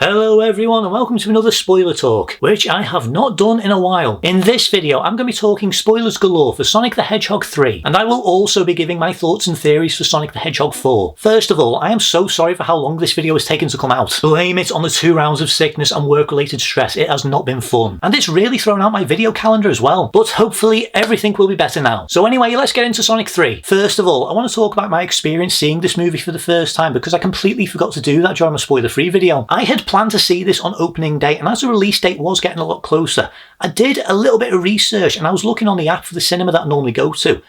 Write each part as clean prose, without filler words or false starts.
Hello everyone and welcome to another spoiler talk, which I have not done in a while. In this video I'm going to be talking spoilers galore for Sonic the Hedgehog 3, and I will also be giving my thoughts and theories for Sonic the Hedgehog 4. First of all, I am so sorry for how long this video has taken to come out. Blame it on the 2 rounds of sickness and work-related stress, it has not been fun. And it's really thrown out my video calendar as well, but hopefully everything will be better now. So anyway, let's get into Sonic 3. First of all, I want to talk about my experience seeing this movie for the first time because I completely forgot to do that during my spoiler-free video. I had planned to see this on opening day, and as the release date was getting a lot closer, I did a little bit of research and I was looking on the app for the cinema that I normally go to,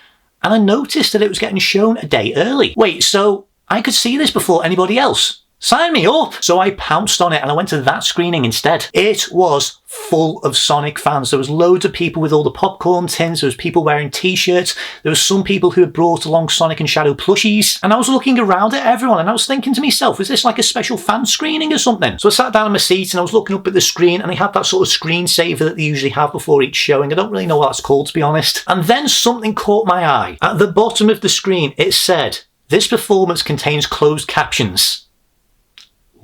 and I noticed that it was getting shown a day early. Wait, so I could see this before anybody else? Sign me up! So I pounced on it and I went to that screening instead. It was full of Sonic fans. There was loads of people with all the popcorn tins, there was people wearing t-shirts, there was some people who had brought along Sonic and Shadow plushies, and I was looking around at everyone and I was thinking to myself, was this like a special fan screening or something? So I sat down in my seat and I was looking up at the screen, and they had that sort of screensaver that they usually have before each showing. I don't really know what that's called, to be honest. And then something caught my eye. At the bottom of the screen it said, "This performance contains closed captions."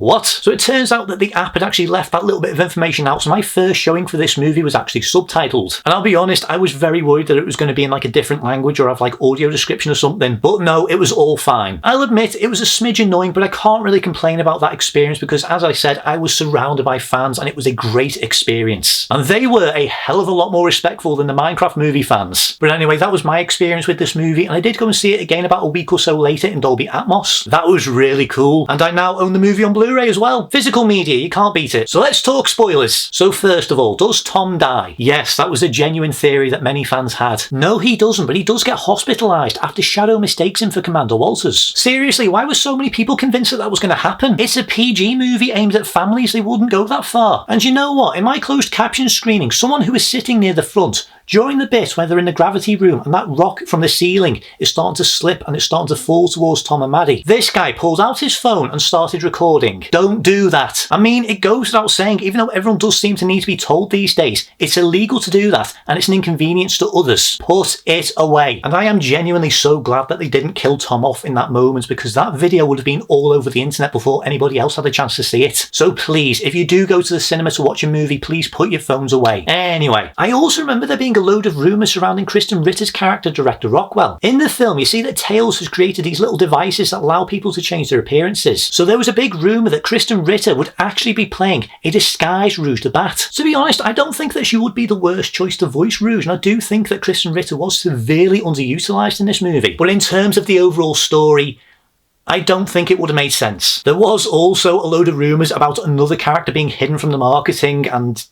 What? So it turns out that the app had actually left that little bit of information out, so my first showing for this movie was actually subtitled. And I'll be honest, I was very worried that it was going to be in like a different language or have like audio description or something, but no, it was all fine. I'll admit it was a smidge annoying, but I can't really complain about that experience because, as I said, I was surrounded by fans and it was a great experience. And they were a hell of a lot more respectful than the Minecraft movie fans. But anyway, that was my experience with this movie, and I did go and see it again about a week or so later in Dolby Atmos. That was really cool, and I now own the movie on Blu-ray as well. Physical media, you can't beat it. So let's talk spoilers. So first of all, does Tom die? Yes, that was a genuine theory that many fans had. No, he doesn't, but he does get hospitalised after Shadow mistakes him for Commander Walters. Seriously, why were so many people convinced that that was going to happen? It's a PG movie aimed at families, they wouldn't go that far. And you know what? In my closed caption screening, someone who was sitting near the front, during the bit where they're in the gravity room and that rock from the ceiling is starting to slip and it's starting to fall towards Tom and Maddie, this guy pulled out his phone and started recording. Don't do that. I mean, it goes without saying, even though everyone does seem to need to be told these days, it's illegal to do that and it's an inconvenience to others. Put it away. And I am genuinely so glad that they didn't kill Tom off in that moment, because that video would have been all over the internet before anybody else had a chance to see it. So please, if you do go to the cinema to watch a movie, please put your phones away. Anyway, I also remember there being a load of rumours surrounding Kristen Ritter's character, Director Rockwell. In the film, you see that Tails has created these little devices that allow people to change their appearances. So there was a big rumour that Kristen Ritter would actually be playing a disguised Rouge the Bat. To be honest, I don't think that she would be the worst choice to voice Rouge, and I do think that Kristen Ritter was severely underutilised in this movie. But in terms of the overall story, I don't think it would have made sense. There was also a load of rumours about another character being hidden from the marketing, and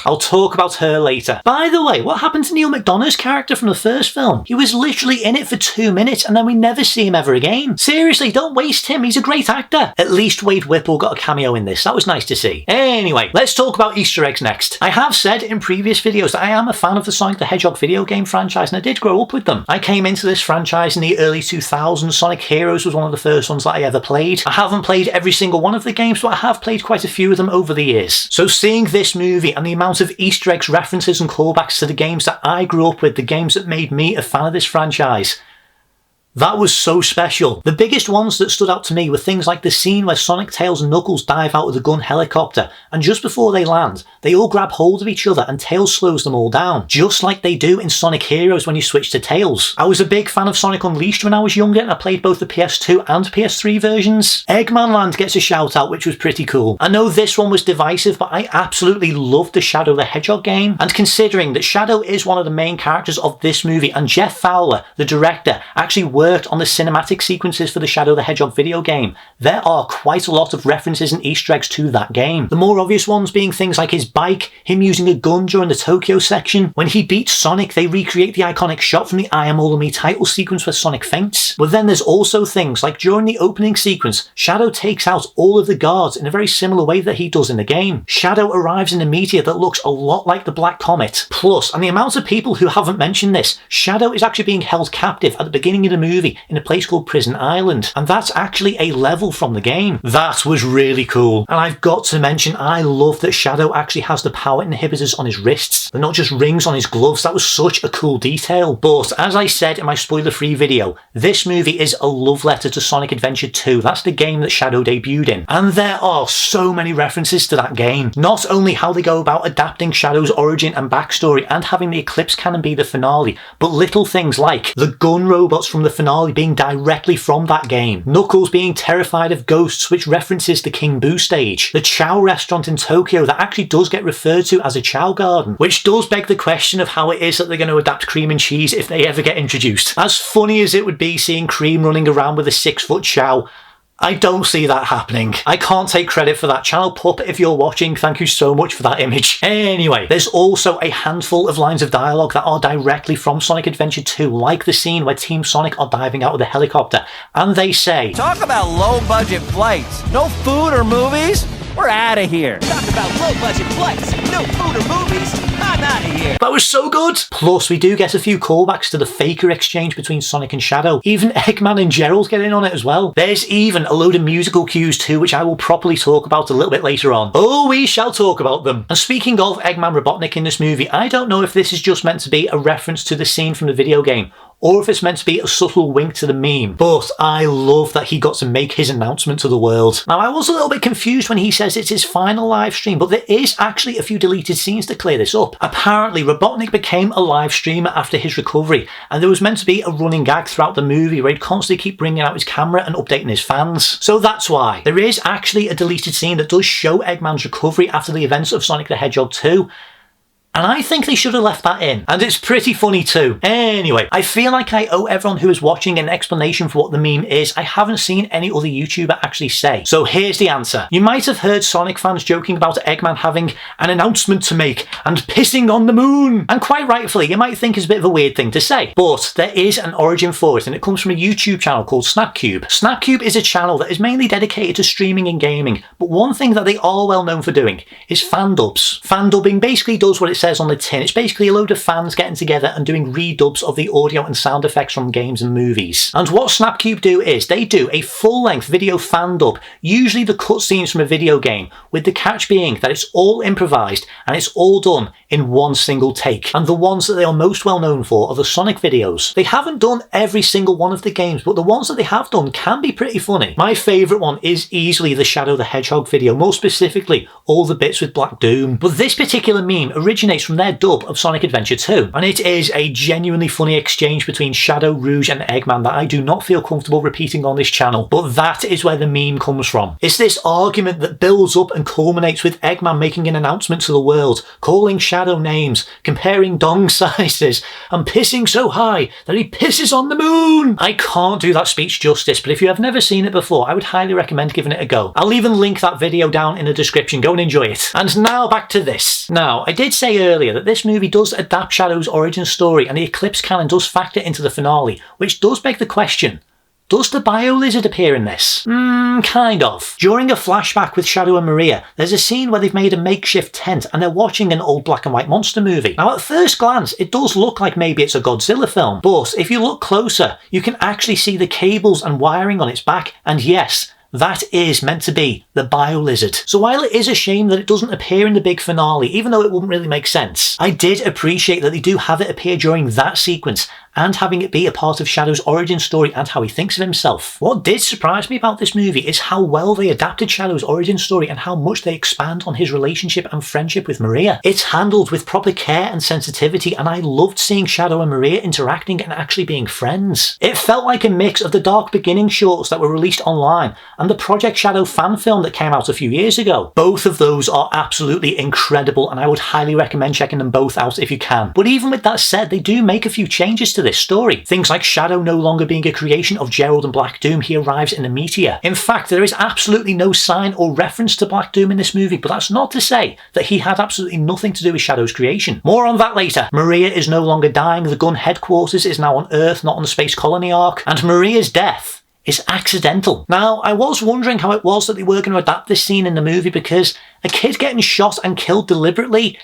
I'll talk about her later. By the way, what happened to Neil McDonough's character from the first film? He was literally in it for 2 minutes and then we never see him ever again. Seriously, don't waste him, he's a great actor. At least Wade Whipple got a cameo in this, that was nice to see. Anyway, let's talk about Easter eggs next. I have said in previous videos that I am a fan of the Sonic the Hedgehog video game franchise, and I did grow up with them. I came into this franchise in the early 2000s, Sonic Heroes was one of the first ones that I ever played. I haven't played every single one of the games, but I have played quite a few of them over the years. So seeing this movie and the amount of Easter eggs, references and callbacks to the games that I grew up with, the games that made me a fan of this franchise, that was so special. The biggest ones that stood out to me were things like the scene where Sonic, Tails and Knuckles dive out of the gun helicopter, and just before they land, they all grab hold of each other and Tails slows them all down, just like they do in Sonic Heroes when you switch to Tails. I was a big fan of Sonic Unleashed when I was younger, and I played both the PS2 and PS3 versions. Eggman Land gets a shout out, which was pretty cool. I know this one was divisive, but I absolutely loved the Shadow the Hedgehog game, and considering that Shadow is one of the main characters of this movie, and Jeff Fowler, the director, actually worked on the cinematic sequences for the Shadow the Hedgehog video game, there are quite a lot of references and Easter eggs to that game. The more obvious ones being things like his bike, him using a gun during the Tokyo section. When he beats Sonic, they recreate the iconic shot from the I Am All of Me title sequence where Sonic faints. But then there's also things like during the opening sequence, Shadow takes out all of the guards in a very similar way that he does in the game. Shadow arrives in a meteor that looks a lot like the Black Comet. Plus, and the amount of people who haven't mentioned this, Shadow is actually being held captive at the beginning of the movie movie in a place called Prison Island, and that's actually a level from the game. That was really cool. And I've got to mention, I love that Shadow actually has the power inhibitors on his wrists. They're not just rings on his gloves. That was such a cool detail. But as I said in my spoiler-free video, this movie is a love letter to Sonic Adventure 2. That's the game that Shadow debuted in. And there are so many references to that game. Not only how they go about adapting Shadow's origin and backstory and having the Eclipse Cannon be the finale, but little things like the gun robots from the finale being directly from that game, Knuckles being terrified of ghosts, which references the King Boo stage, the Chow restaurant in Tokyo that actually does get referred to as a Chow garden, which does beg the question of how it is that they're going to adapt Cream and Cheese if they ever get introduced. As funny as it would be seeing Cream running around with a 6-foot Chow, I don't see that happening. I can't take credit for that. Channel Puppet, if you're watching, thank you so much for that image. Anyway, there's also a handful of lines of dialogue that are directly from Sonic Adventure 2, like the scene where Team Sonic are diving out of the helicopter, and they say, "Talk about low-budget flights. No food or movies? We're out of here." "Talk about low-budget flights. No food or movies. I'm out of here." That was so good! Plus, we do get a few callbacks to the Faker exchange between Sonic and Shadow. Even Eggman and Gerald get in on it as well. There's even a load of musical cues too, which I will properly talk about a little bit later on. Oh, we shall talk about them. And speaking of Eggman Robotnik in this movie, I don't know if this is just meant to be a reference to the scene from the video game, or if it's meant to be a subtle wink to the meme, but I love that he got to make his announcement to the world. Now, I was a little bit confused when he says it's his final live stream, but there is actually a few deleted scenes to clear this up. Apparently, Robotnik became a live streamer after his recovery, and there was meant to be a running gag throughout the movie where he'd constantly keep bringing out his camera and updating his fans. So that's why. There is actually a deleted scene that does show Eggman's recovery after the events of Sonic the Hedgehog 2, and I think they should have left that in. And it's pretty funny too. Anyway, I feel like I owe everyone who is watching an explanation for what the meme is. I haven't seen any other YouTuber actually say. So here's the answer. You might have heard Sonic fans joking about Eggman having an announcement to make and pissing on the moon. And quite rightfully, you might think it's a bit of a weird thing to say. But there is an origin for it, and it comes from a YouTube channel called Snapcube. Snapcube is a channel that is mainly dedicated to streaming and gaming. But one thing that they are well known for doing is fandubs. Fandubbing basically does what it says on the tin. It's basically a load of fans getting together and doing redubs of the audio and sound effects from games and movies. And what Snapcube do is they do a full-length video fan dub, usually the cutscenes from a video game, with the catch being that it's all improvised and it's all done in one single take. And the ones that they are most well known for are the Sonic videos. They haven't done every single one of the games, but the ones that they have done can be pretty funny. My favourite one is easily the Shadow the Hedgehog video, more specifically all the bits with Black Doom. But this particular meme originates from their dub of Sonic Adventure 2, and it is a genuinely funny exchange between Shadow, Rouge and Eggman that I do not feel comfortable repeating on this channel, but that is where the meme comes from. It's this argument that builds up and culminates with Eggman making an announcement to the world, calling Shadow names, comparing dong sizes, and pissing so high that he pisses on the moon! I can't do that speech justice, but if you have never seen it before, I would highly recommend giving it a go. I'll even link that video down in the description, go and enjoy it. And now back to this. Now, I did say earlier that this movie does adapt Shadow's origin story and the Eclipse Cannon does factor into the finale, which does beg the question, does the bio-lizard appear in this? Kind of. During a flashback with Shadow and Maria, there's a scene where they've made a makeshift tent and they're watching an old black and white monster movie. Now at first glance, it does look like maybe it's a Godzilla film, but if you look closer, you can actually see the cables and wiring on its back, and yes, that is meant to be the bio-lizard. So while it is a shame that it doesn't appear in the big finale, even though it wouldn't really make sense, I did appreciate that they do have it appear during that sequence and having it be a part of Shadow's origin story and how he thinks of himself. What did surprise me about this movie is how well they adapted Shadow's origin story and how much they expand on his relationship and friendship with Maria. It's handled with proper care and sensitivity, and I loved seeing Shadow and Maria interacting and actually being friends. It felt like a mix of the Dark Beginning shorts that were released online and the Project Shadow fan film that came out a few years ago. Both of those are absolutely incredible, and I would highly recommend checking them both out if you can. But even with that said, they do make a few changes to this story. Things like Shadow no longer being a creation of Gerald and Black Doom, he arrives in a meteor. In fact, there is absolutely no sign or reference to Black Doom in this movie, but that's not to say that he had absolutely nothing to do with Shadow's creation. More on that later. Maria is no longer dying, the gun headquarters is now on Earth, not on the space colony arc, and Maria's death is accidental. Now, I was wondering how it was that they were going to adapt this scene in the movie, because a kid getting shot and killed deliberately,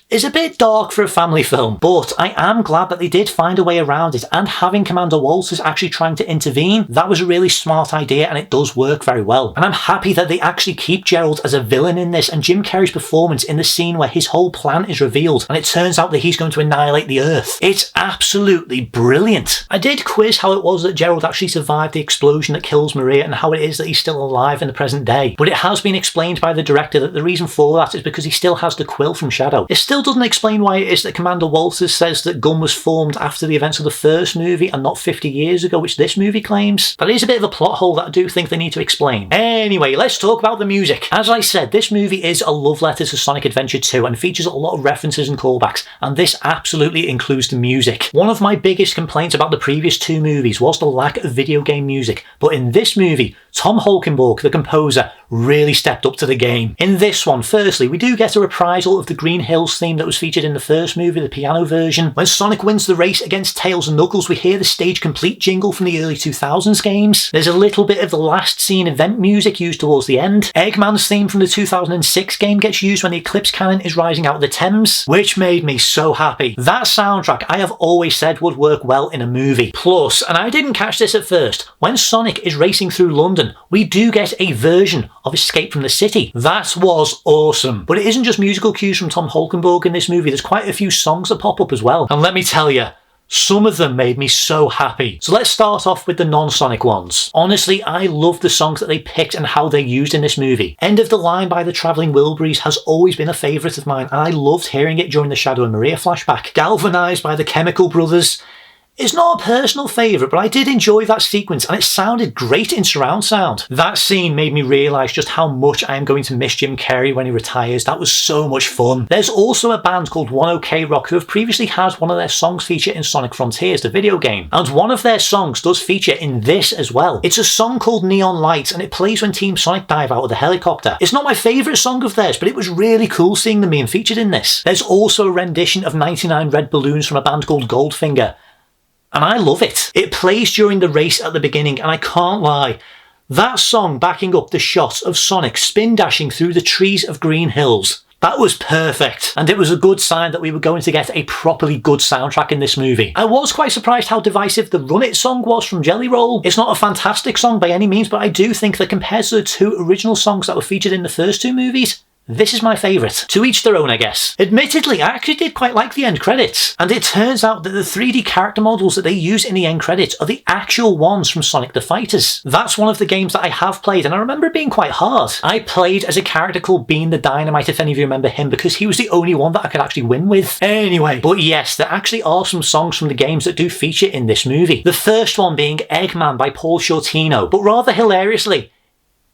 is a bit dark for a family film, but I am glad that they did find a way around it, and having Commander Walters actually trying to intervene, that was a really smart idea and it does work very well. And I'm happy that they actually keep Gerald as a villain in this, and Jim Carrey's performance in the scene where his whole plan is revealed and it turns out that he's going to annihilate the Earth. It's absolutely brilliant. I did quiz how it was that Gerald actually survived the explosion that kills Maria and how it is that he's still alive in the present day, but it has been explained by the director that the reason for that is because he still has the quill from Shadow. It still doesn't explain why it is that Commander Walters says that Gunn was formed after the events of the first movie and not 50 years ago, which this movie claims. That is a bit of a plot hole that I do think they need to explain. Anyway, let's talk about the music. As I said, this movie is a love letter to Sonic Adventure 2 and features a lot of references and callbacks, and this absolutely includes the music. One of my biggest complaints about the previous two movies was the lack of video game music, but in this movie, Tom Holkenborg, the composer, really stepped up to the game. In this one, firstly, we do get a reprisal of the Green Hills theme that was featured in the first movie, the piano version. When Sonic wins the race against Tails and Knuckles, we hear the Stage Complete jingle from the early 2000s games. There's a little bit of the last scene event music used towards the end. Eggman's theme from the 2006 game gets used when the Eclipse Cannon is rising out of the Thames, which made me so happy. That soundtrack I have always said would work well in a movie. Plus, and I didn't catch this at first, when Sonic is racing through London, we do get a version of Escape from the City. That was awesome. But it isn't just musical cues from Tom Holkenborg in this movie, there's quite a few songs that pop up as well. And let me tell you, some of them made me so happy. So let's start off with the non-Sonic ones. Honestly, I love the songs that they picked and how they used in this movie. End of the Line by the Travelling Wilburys has always been a favourite of mine, and I loved hearing it during the Shadow and Maria flashback. Galvanised by the Chemical Brothers is not a personal favourite, but I did enjoy that sequence and it sounded great in surround sound. That scene made me realise just how much I am going to miss Jim Carrey when he retires. That was so much fun. There's also a band called One OK Rock who have previously had one of their songs feature in Sonic Frontiers, the video game, and one of their songs does feature in this as well. It's a song called Neon Lights and it plays when Team Sonic dive out of the helicopter. It's not my favourite song of theirs, but it was really cool seeing them being featured in this. There's also a rendition of 99 Red Balloons from a band called Goldfinger, and I love it. It plays during the race at the beginning, and I can't lie, that song backing up the shot of Sonic spin dashing through the trees of Green Hills, that was perfect, and it was a good sign that we were going to get a properly good soundtrack in this movie. I was quite surprised how divisive the Run It song was from Jelly Roll. It's not a fantastic song by any means, but I do think that compared to the two original songs that were featured in the first two movies, this is my favourite. To each their own, I guess. Admittedly, I actually did quite like the end credits, and it turns out that the 3D character models that they use in the end credits are the actual ones from Sonic the Fighters. That's one of the games that I have played, and I remember it being quite hard. I played as a character called Bean the Dynamite, if any of you remember him, because he was the only one that I could actually win with. Anyway, but yes, there actually are some songs from the games that do feature in this movie. The first one being Eggman by Paul Shortino, but rather hilariously,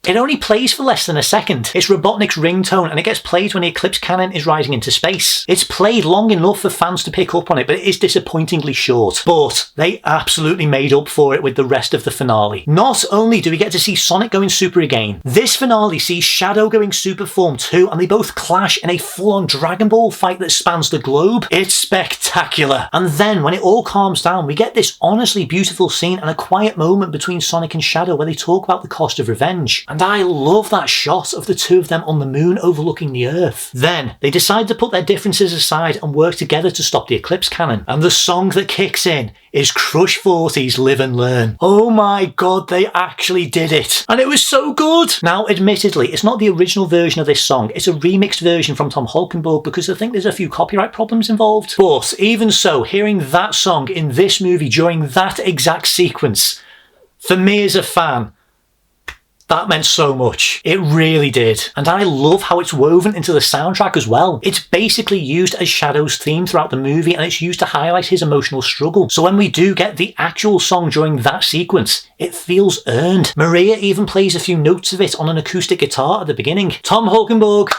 it only plays for less than a second. It's Robotnik's ringtone and it gets played when the Eclipse Cannon is rising into space. It's played long enough for fans to pick up on it, but it is disappointingly short. But they absolutely made up for it with the rest of the finale. Not only do we get to see Sonic going super again, this finale sees Shadow going super form too, and they both clash in a full-on Dragon Ball fight that spans the globe. It's spectacular. And then when it all calms down, we get this honestly beautiful scene and a quiet moment between Sonic and Shadow where they talk about the cost of revenge. And I love that shot of the two of them on the moon overlooking the Earth. Then they decide to put their differences aside and work together to stop the Eclipse Cannon. And the song that kicks in is Crush 40's Live and Learn. Oh my god, they actually did it. And it was so good. Now, admittedly, it's not the original version of this song. It's a remixed version from Tom Holkenborg because I think there's a few copyright problems involved. But even so, hearing that song in this movie during that exact sequence, for me as a fan, that meant so much. It really did. And I love how it's woven into the soundtrack as well. It's basically used as Shadow's theme throughout the movie, and it's used to highlight his emotional struggle. So when we do get the actual song during that sequence, it feels earned. Maria even plays a few notes of it on an acoustic guitar at the beginning. Tom Holkenborg,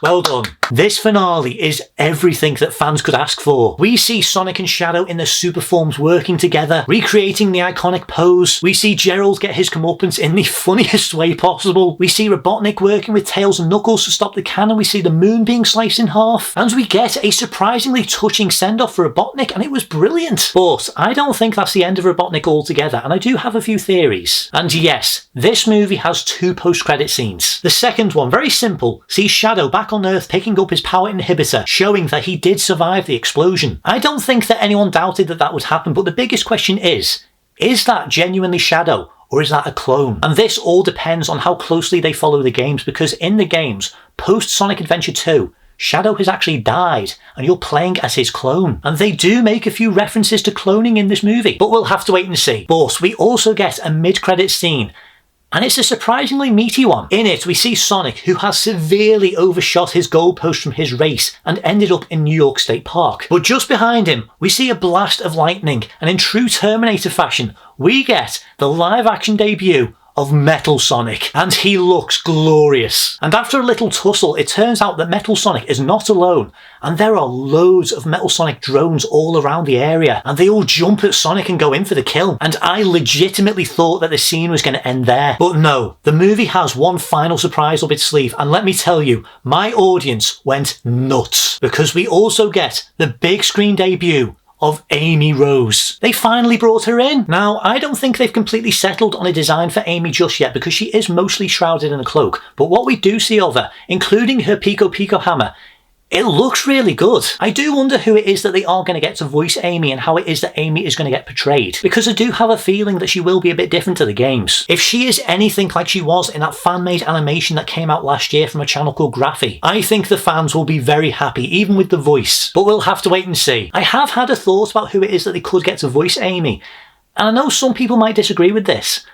well done. This finale is everything that fans could ask for. We see Sonic and Shadow in their super forms working together, recreating the iconic pose. We see Gerald get his comeuppance in the funniest way possible. We see Robotnik working with Tails and Knuckles to stop the cannon. We see the moon being sliced in half. And we get a surprisingly touching send-off for Robotnik, and it was brilliant. But I don't think that's the end of Robotnik altogether, and I do have a few theories. And yes, this movie has two post-credit scenes. The second one, very simple, sees Shadow back back on Earth picking up his power inhibitor, showing that he did survive the explosion. I don't think that anyone doubted that that would happen, but the biggest question is that genuinely Shadow, or is that a clone? And this all depends on how closely they follow the games, because in the games, post Sonic Adventure 2, Shadow has actually died, and you're playing as his clone. And they do make a few references to cloning in this movie, but we'll have to wait and see. But we also get a mid-credits scene, and it's a surprisingly meaty one. In it, we see Sonic, who has severely overshot his goalpost from his race and ended up in New York State Park. But just behind him, we see a blast of lightning, and in true Terminator fashion, we get the live-action debut of Metal Sonic, and he looks glorious. And after a little tussle, it turns out that Metal Sonic is not alone, and there are loads of Metal Sonic drones all around the area, and they all jump at Sonic and go in for the kill. And I legitimately thought that the scene was going to end there, but no, the movie has one final surprise up its sleeve, and let me tell you, my audience went nuts, because we also get the big screen debut of Amy Rose. They finally brought her in. Now, I don't think they've completely settled on a design for Amy just yet, because she is mostly shrouded in a cloak, but what we do see of her, including her Pico Pico hammer, it looks really good. I do wonder who it is that they are going to get to voice Amy and how it is that Amy is going to get portrayed, because I do have a feeling that she will be a bit different to the games. If she is anything like she was in that fan-made animation that came out last year from a channel called Graphy, I think the fans will be very happy, even with the voice. But we'll have to wait and see. I have had a thought about who it is that they could get to voice Amy, and I know some people might disagree with this,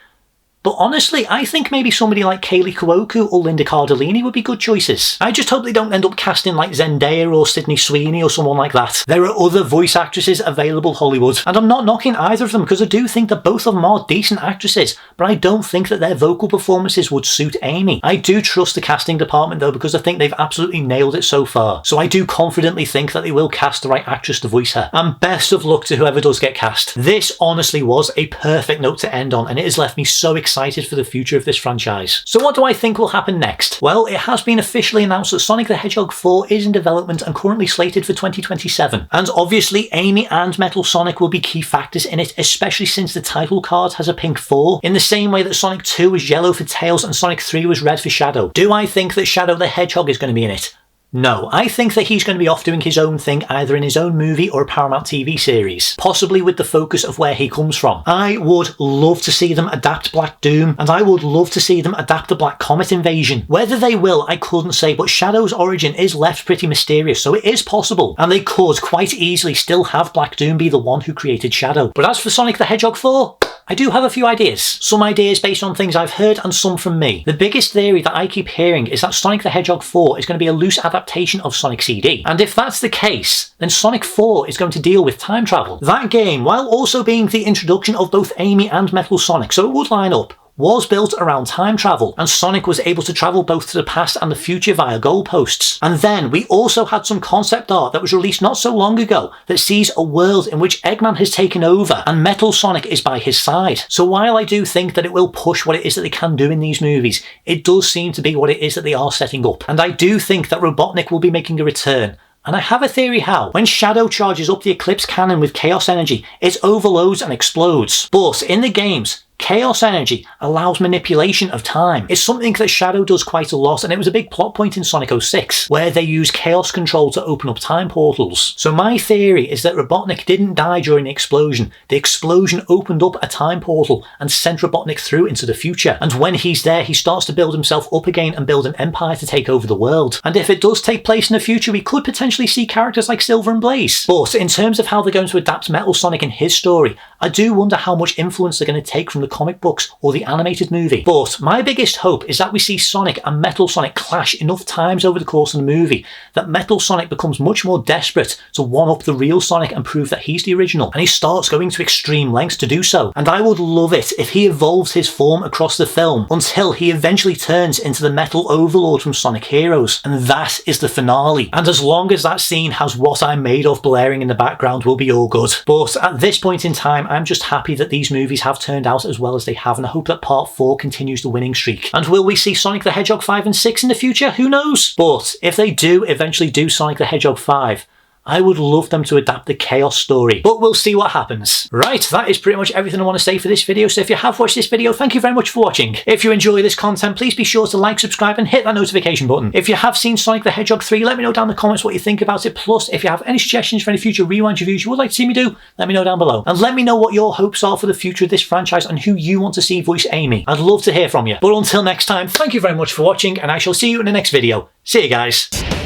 but honestly, I think maybe somebody like Kaylee Cuoco or Linda Cardellini would be good choices. I just hope they don't end up casting like Zendaya or Sydney Sweeney or someone like that. There are other voice actresses available Hollywood, and I'm not knocking either of them, because I do think that both of them are decent actresses, but I don't think that their vocal performances would suit Amy. I do trust the casting department though, because I think they've absolutely nailed it so far. So I do confidently think that they will cast the right actress to voice her. And best of luck to whoever does get cast. This honestly was a perfect note to end on, and it has left me so excited for the future of this franchise. So what do I think will happen next? Well, it has been officially announced that Sonic the Hedgehog 4 is in development and currently slated for 2027. And obviously, Amy and Metal Sonic will be key factors in it, especially since the title card has a pink 4, in the same way that Sonic 2 was yellow for Tails and Sonic 3 was red for Shadow. Do I think that Shadow the Hedgehog is going to be in it? No, I think that he's going to be off doing his own thing, either in his own movie or a Paramount TV series, possibly with the focus of where he comes from. I would love to see them adapt Black Doom, and I would love to see them adapt the Black Comet invasion. Whether they will, I couldn't say, but Shadow's origin is left pretty mysterious, so it is possible, and they could quite easily still have Black Doom be the one who created Shadow. But as for Sonic the Hedgehog 4, I do have a few ideas. Some ideas based on things I've heard and some from me. The biggest theory that I keep hearing is that Sonic the Hedgehog 4 is going to be a loose adaptation of Sonic CD. And if that's the case, then Sonic 4 is going to deal with time travel. That game, while also being the introduction of both Amy and Metal Sonic, so it would line up, was built around time travel, and Sonic was able to travel both to the past and the future via goalposts. And then we also had some concept art that was released not so long ago that sees a world in which Eggman has taken over and Metal Sonic is by his side. So while I do think that it will push what it is that they can do in these movies, it does seem to be what it is that they are setting up. And I do think that Robotnik will be making a return. And I have a theory how. When Shadow charges up the Eclipse cannon with Chaos Energy, it overloads and explodes. But in the games, Chaos Energy allows manipulation of time. It's something that Shadow does quite a lot, and it was a big plot point in Sonic 06, where they use Chaos Control to open up time portals. So my theory is that Robotnik didn't die during the explosion. The explosion opened up a time portal and sent Robotnik through into the future. And when he's there, he starts to build himself up again and build an empire to take over the world. And if it does take place in the future, we could potentially see characters like Silver and Blaze. But in terms of how they're going to adapt Metal Sonic in his story, I do wonder how much influence they're going to take from the comic books or the animated movie. But my biggest hope is that we see Sonic and Metal Sonic clash enough times over the course of the movie that Metal Sonic becomes much more desperate to one-up the real Sonic and prove that he's the original, and he starts going to extreme lengths to do so. And I would love it if he evolves his form across the film until he eventually turns into the Metal Overlord from Sonic Heroes, and that is the finale. And as long as that scene has What I'm Made Of blaring in the background, we'll be all good. But at this point in time, I'm just happy that these movies have turned out as well as they have, and I hope that part 4 continues the winning streak. And will we see Sonic the Hedgehog 5 and 6 in the future? Who knows? But if they do eventually do Sonic the Hedgehog 5, I would love them to adapt the Chaos story, but we'll see what happens. Right, that is pretty much everything I want to say for this video, so if you have watched this video, thank you very much for watching. If you enjoy this content, please be sure to like, subscribe, and hit that notification button. If you have seen Sonic the Hedgehog 3, let me know down in the comments what you think about it. Plus, if you have any suggestions for any future rewind reviews you would like to see me do, let me know down below. And let me know what your hopes are for the future of this franchise and who you want to see voice Amy. I'd love to hear from you. But until next time, thank you very much for watching, and I shall see you in the next video. See you guys.